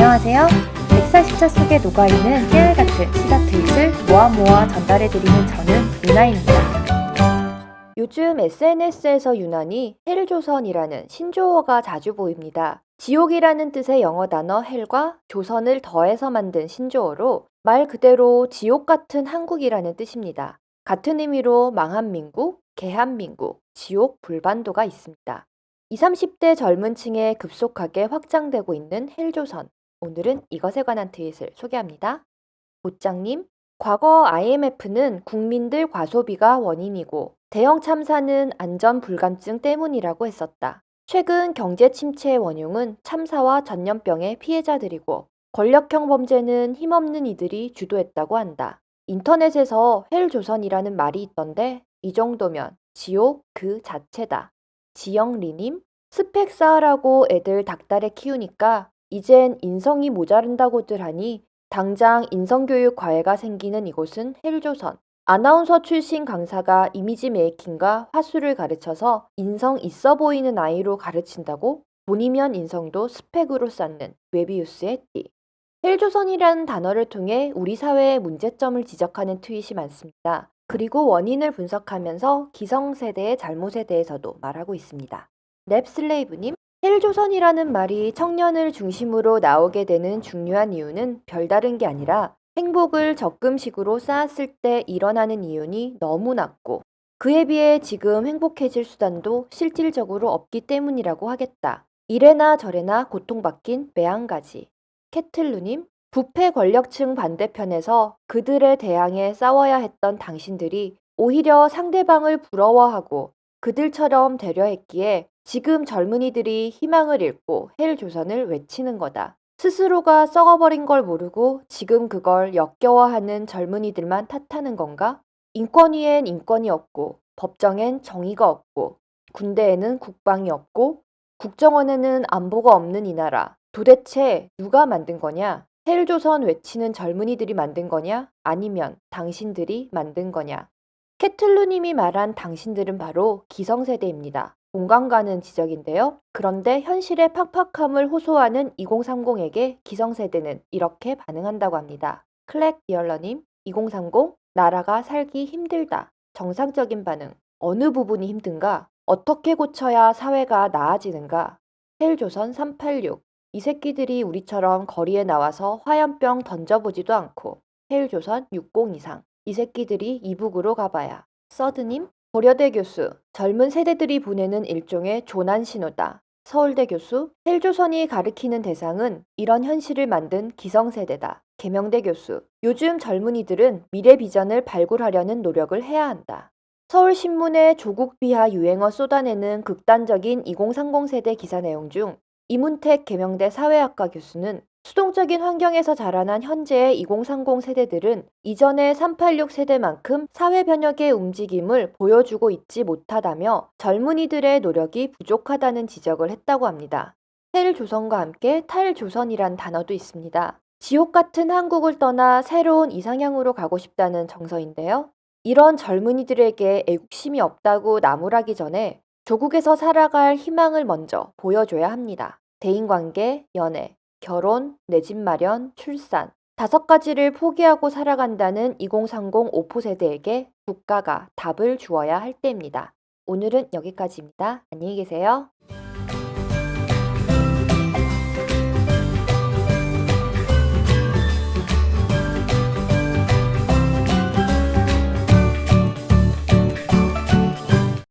안녕하세요. 140차 속에 녹아있는 깨알같은 시사 트윗을 모아 전달해드리는 저는 유나입니다. 요즘 SNS에서 유난히 헬조선이라는 신조어가 자주 보입니다. 지옥이라는 뜻의 영어 단어 헬과 조선을 더해서 만든 신조어로 말 그대로 지옥 같은 한국이라는 뜻입니다. 같은 의미로 망한 민국, 개한 민국, 지옥 불반도가 있습니다. 20, 30대 젊은 층에 급속하게 확장되고 있는 헬조선. 오늘은 이것에 관한 트윗을 소개합니다. 보장님, 과거 IMF는 국민들 과소비가 원인이고 대형 참사는 안전 불감증 때문이라고 했었다. 최근 경제 침체의 원흉은 참사와 전염병의 피해자들이고 권력형 범죄는 힘없는 이들이 주도했다고 한다. 인터넷에서 헬조선이라는 말이 있던데 이 정도면 지옥 그 자체다. 지영리님, 스펙 쌓으라고 애들 닥달해 키우니까 이젠 인성이 모자른다고들 하니 당장 인성교육 과외가 생기는 이곳은 헬조선. 아나운서 출신 강사가 이미지 메이킹과 화술을 가르쳐서 인성 있어 보이는 아이로 가르친다고? 본이면 인성도 스펙으로 쌓는 웨비우스의 띠. 헬조선이라는 단어를 통해 우리 사회의 문제점을 지적하는 트윗이 많습니다. 그리고 원인을 분석하면서 기성세대의 잘못에 대해서도 말하고 있습니다. 랩슬레이브님, 헬조선이라는 말이 청년을 중심으로 나오게 되는 중요한 이유는 별다른 게 아니라 행복을 적금식으로 쌓았을 때 일어나는 이윤이 너무 낮고 그에 비해 지금 행복해질 수단도 실질적으로 없기 때문이라고 하겠다. 이래나 저래나 고통받긴 매한가지. 캐틀루님, 부패 권력층 반대편에서 그들에 대항해 싸워야 했던 당신들이 오히려 상대방을 부러워하고 그들처럼 되려 했기에 지금 젊은이들이 희망을 잃고 헬조선을 외치는 거다. 스스로가 썩어버린 걸 모르고 지금 그걸 역겨워하는 젊은이들만 탓하는 건가? 인권위엔 인권이 없고 법정엔 정의가 없고 군대에는 국방이 없고 국정원에는 안보가 없는 이 나라. 도대체 누가 만든 거냐? 헬조선 외치는 젊은이들이 만든 거냐? 아니면 당신들이 만든 거냐? 캐틀루님이 말한 당신들은 바로 기성세대입니다. 공감 가는 지적인데요. 그런데 현실의 팍팍함을 호소하는 2030에게 기성세대는 이렇게 반응한다고 합니다. 클렉 디얼러님, 2030, 나라가 살기 힘들다. 정상적인 반응. 어느 부분이 힘든가? 어떻게 고쳐야 사회가 나아지는가? 헬조선 386. 이 새끼들이 우리처럼 거리에 나와서 화염병 던져보지도 않고 헬조선 60 이상. 이 새끼들이 이북으로 가봐야. 서드님, 고려대 교수, 젊은 세대들이 보내는 일종의 조난 신호다. 서울대 교수, 헬조선이 가리키는 대상은 이런 현실을 만든 기성세대다. 계명대 교수, 요즘 젊은이들은 미래 비전을 발굴하려는 노력을 해야 한다. 서울신문의 조국 비하 유행어 쏟아내는 극단적인 2030 세대 기사 내용 중 이문택 계명대 사회학과 교수는 수동적인 환경에서 자라난 현재의 2030 세대들은 이전의 386 세대만큼 사회 변혁의 움직임을 보여주고 있지 못하다며 젊은이들의 노력이 부족하다는 지적을 했다고 합니다. 헬조선과 함께 탈조선이란 단어도 있습니다. 지옥 같은 한국을 떠나 새로운 이상향으로 가고 싶다는 정서인데요. 이런 젊은이들에게 애국심이 없다고 나무라기 전에 조국에서 살아갈 희망을 먼저 보여줘야 합니다. 대인관계, 연애, 결혼, 내 집 마련, 출산 5가지를 포기하고 살아간다는 2030 오포 세대에게 국가가 답을 주어야 할 때입니다. 오늘은 여기까지입니다. 안녕히 계세요.